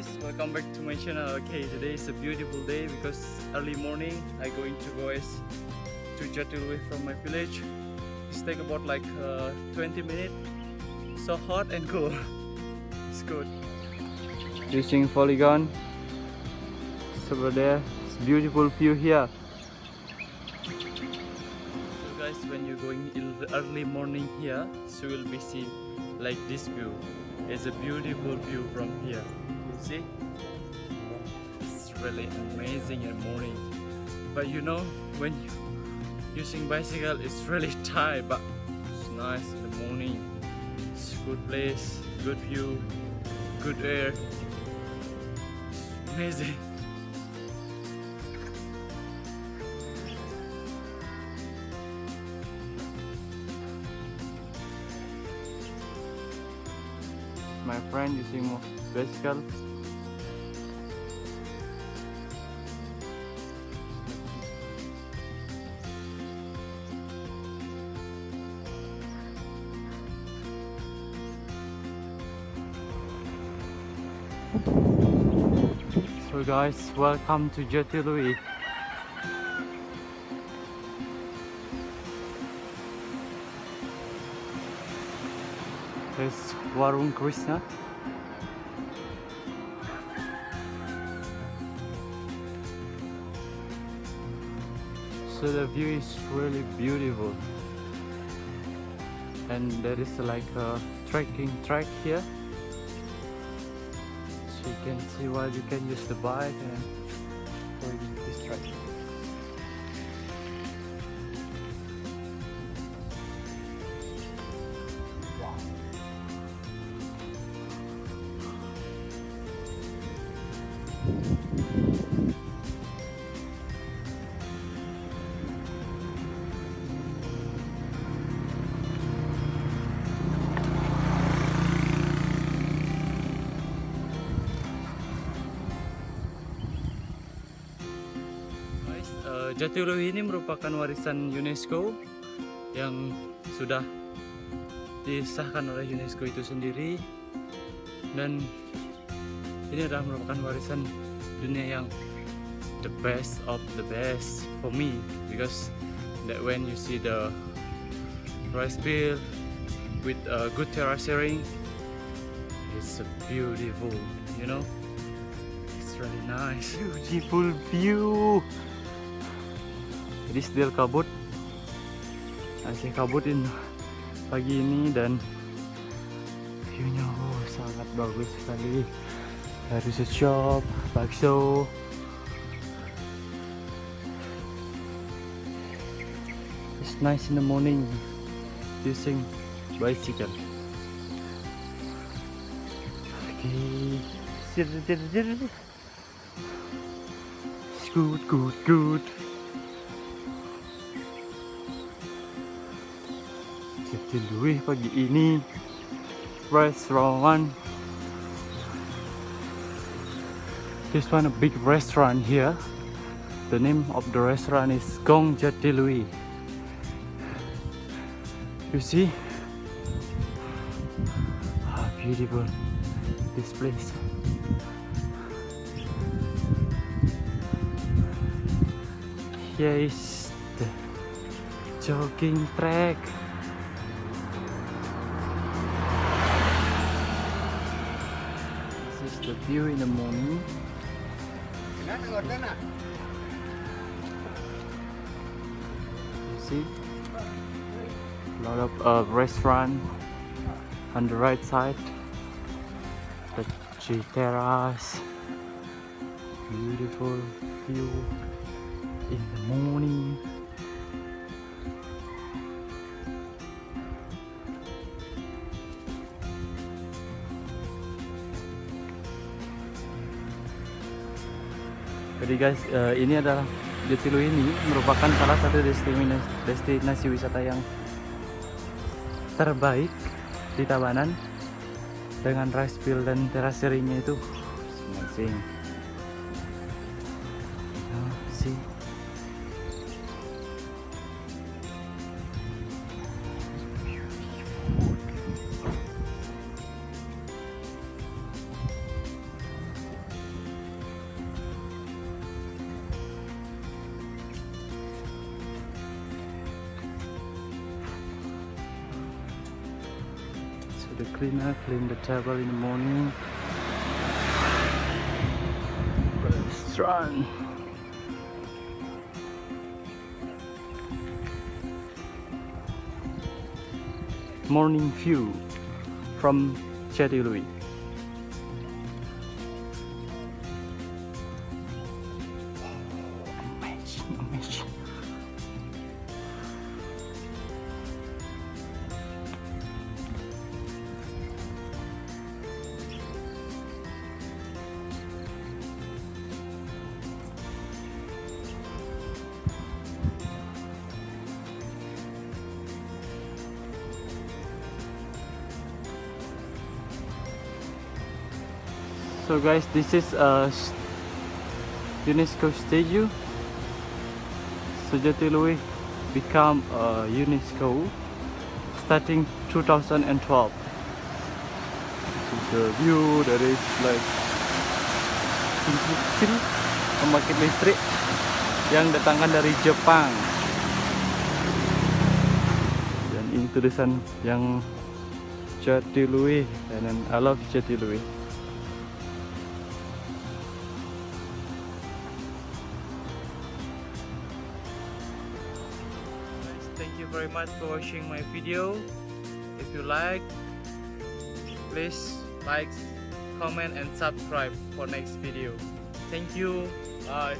guys, welcome back to my channel. Okay, today is a beautiful day because early morning I going to go to Jatiluwih from my village. It's take about like 20 minutes. So hot and cool. It's good. Using polygon. It's over there. It's beautiful view here. So guys, when you're going in the early morning here, so you will be seeing like this view. It's a beautiful view from here. You see? It's really amazing in the morning. But you know, when you using bicycle, it's really tight, but it's nice in the morning. It's a good place, good view, good air. It's amazing. My friend using bicycle. So guys, welcome to Jatiluwih. There's Warung Krishna. So the view is really beautiful, and there is like a trekking track here, so you can see why you can use the bike and going this track. Jatiluwih ini merupakan warisan UNESCO yang sudah disahkan oleh UNESCO itu sendiri, dan ini adalah merupakan warisan dunia yang the best of the best for me, because that when you see the rice field with a good terracing, it's a beautiful, you know, it's really nice, beautiful view. Jadi still kabut, masih kabutin pagi ini, dan viewnya sangat bagus sekali. There is a shop, bakso. It's nice in the morning using bicycle. Okay, it's good. Jatiluwih pagi ini, restaurant. This one a big restaurant here. The name of the restaurant is Gong Jatiluwih. You see? Beautiful this place. Here is the jogging track. The view in the morning. You see a lot of restaurant on the right side. The terrace, beautiful view in the morning. Jadi guys, ini adalah Jatiluwih ini merupakan salah satu destinasi wisata yang terbaik di Tabanan, dengan rice field dan terracing-nya itu amazing. See. the cleaner clean the table in the morning. Restaurant. Morning view from Jatiluwih. Amazing. So guys, this is a UNESCO statue. So Jatiluwih become a UNESCO starting 2012. So the view there is like kecil pembangkit listrik yang datangkan dari Jepang. Dan ini tulisan yang Jatiluwih, and I love Jatiluwih. Thank you very much for watching my video. If you like, please like, comment and subscribe for next video. Thank you. Bye.